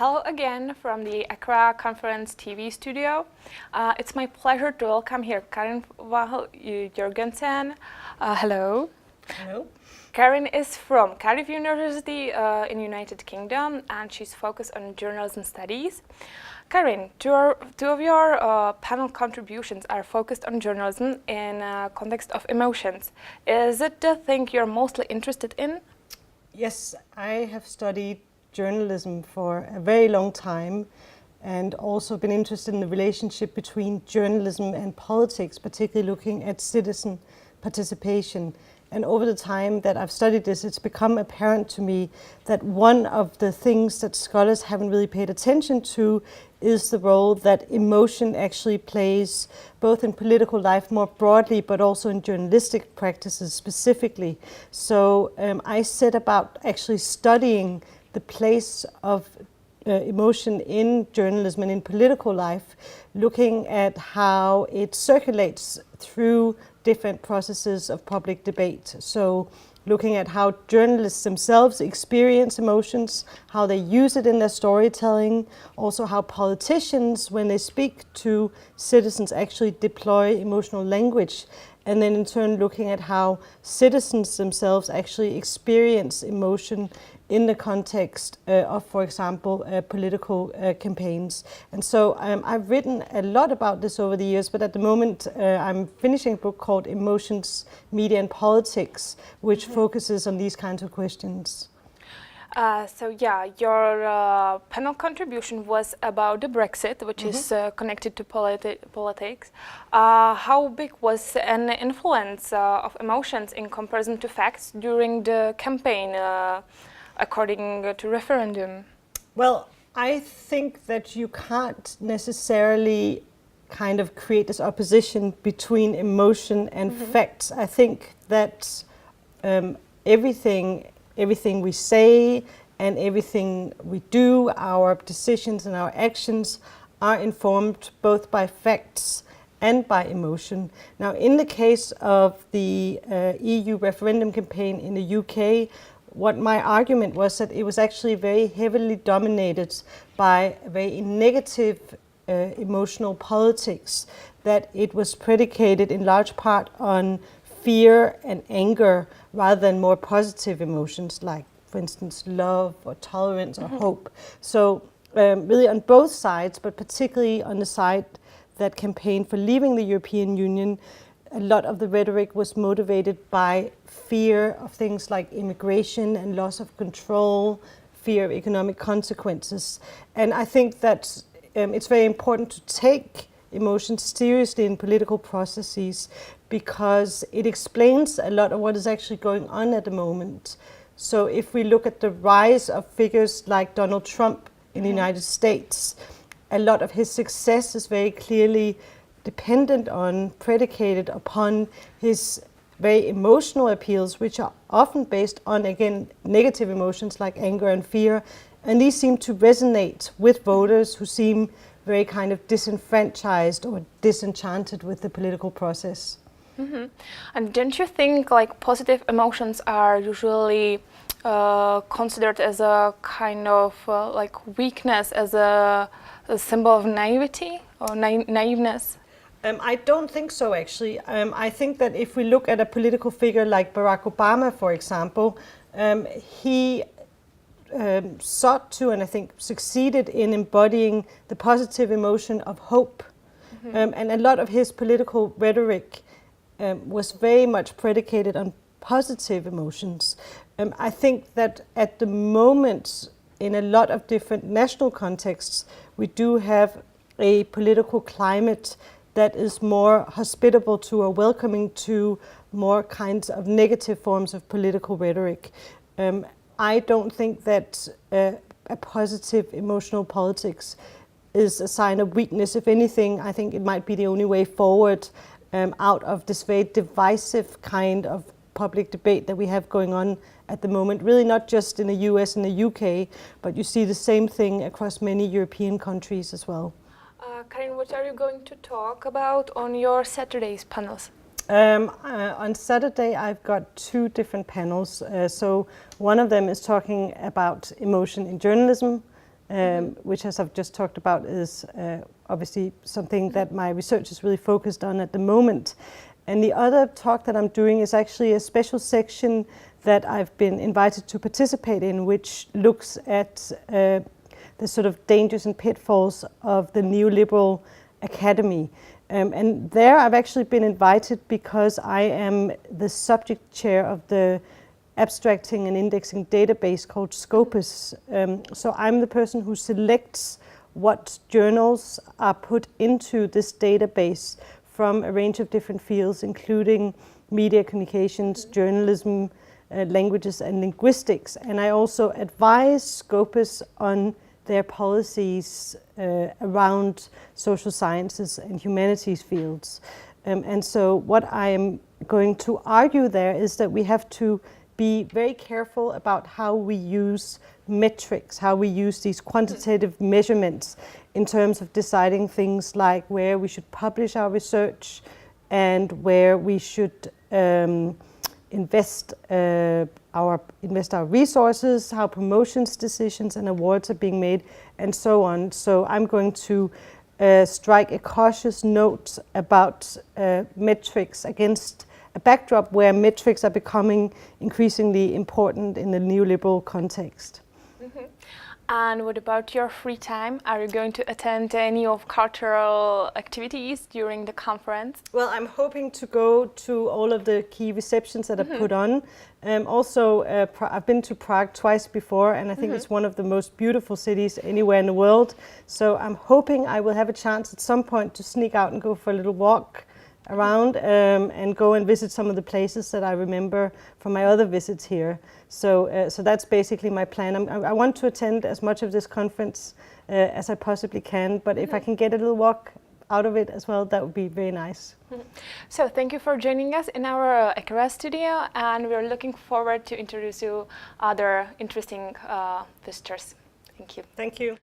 Hello again from the Accra Conference TV studio. It's my pleasure to welcome here Karin Wahl-Jorgensen. Hello. Hello. Karin is from Cardiff University in United Kingdom, and she's focused on journalism studies. Karin, two of your panel contributions are focused on journalism in context of emotions. Is it the thing you're mostly interested in? Yes, I have studied journalism for a very long time and also been interested in the relationship between journalism and politics, particularly looking at citizen participation. And over the time that I've studied this, it's become apparent to me that one of the things that scholars haven't really paid attention to is the role that emotion actually plays both in political life more broadly, but also in journalistic practices specifically. So I set about actually studying the place of emotion in journalism and in political life, looking at how it circulates through different processes of public debate. So looking at how journalists themselves experience emotions, how they use it in their storytelling, also how politicians, when they speak to citizens, actually deploy emotional language, and then in turn looking at how citizens themselves actually experience emotion in the context of, for example, political campaigns. And so I've written a lot about this over the years, but at the moment I'm finishing a book called Emotions, Media and Politics, which focuses on these kinds of questions. Your panel contribution was about the Brexit, which is connected to politics. How big was an influence of emotions in comparison to facts during the campaign, according to referendum? Well, I think that you can't necessarily kind of create this opposition between emotion and facts. I think that everything we say and everything we do, our decisions and our actions are informed both by facts and by emotion. Now, in the case of the EU referendum campaign in the UK, what my argument was that it was actually very heavily dominated by a very negative emotional politics, that it was predicated in large part on fear and anger rather than more positive emotions like, for instance, love or tolerance or hope. So really on both sides, but particularly on the side that campaigned for leaving the European Union, a lot of the rhetoric was motivated by fear of things like immigration and loss of control, fear of economic consequences. And I think that it's very important to take emotions seriously in political processes, because it explains a lot of what is actually going on at the moment. So if we look at the rise of figures like Donald Trump in the United States, a lot of his success is very clearly dependent on, predicated upon his very emotional appeals, which are often based on, again, negative emotions like anger and fear. And these seem to resonate with voters who seem very kind of disenfranchised or disenchanted with the political process. And don't you think like positive emotions are usually considered as a kind of like weakness, as a symbol of naivety or naiveness? I don't think so, actually. I think that if we look at a political figure like Barack Obama, for example, he sought to, and I think succeeded in, embodying the positive emotion of hope. And a lot of his political rhetoric was very much predicated on positive emotions. I think that at the moment, in a lot of different national contexts, we do have a political climate that is more hospitable to or welcoming to more kinds of negative forms of political rhetoric. I don't think that a positive emotional politics is a sign of weakness. If anything, I think it might be the only way forward out of this very divisive kind of public debate that we have going on at the moment, really not just in the US and the UK, but you see the same thing across many European countries as well. Karin, what are you going to talk about on your Saturday's panels? On Saturday, I've got two different panels. So one of them is talking about emotion in journalism, which, as I've just talked about, is obviously something that my research is really focused on at the moment. And the other talk that I'm doing is actually a special section that I've been invited to participate in, which looks at the sort of dangers and pitfalls of the neoliberal academy. And there I've actually been invited because I am the subject chair of the abstracting and indexing database called Scopus. So I'm the person who selects what journals are put into this database from a range of different fields, including media communications, journalism, languages and linguistics. And I also advise Scopus on their policies around social sciences and humanities fields. And so what I am going to argue there is that we have to be very careful about how we use metrics, how we use these quantitative measurements in terms of deciding things like where we should publish our research and where we should invest our resources, how promotions decisions and awards are being made, and so on. So I'm going to strike a cautious note about metrics against a backdrop where metrics are becoming increasingly important in the neoliberal context. Mm-hmm. And what about your free time? Are you going to attend any of cultural activities during the conference? Well, I'm hoping to go to all of the key receptions that are put on. Also, I've been to Prague twice before, and I think it's one of the most beautiful cities anywhere in the world. So I'm hoping I will have a chance at some point to sneak out and go for a little walk around and go and visit some of the places that I remember from my other visits here. So that's basically my plan. I want to attend as much of this conference as I possibly can, but if I can get a little walk out of it as well, that would be very nice. So thank you for joining us in our ECRA studio, and we're looking forward to introduce you other interesting visitors. Thank you. Thank you.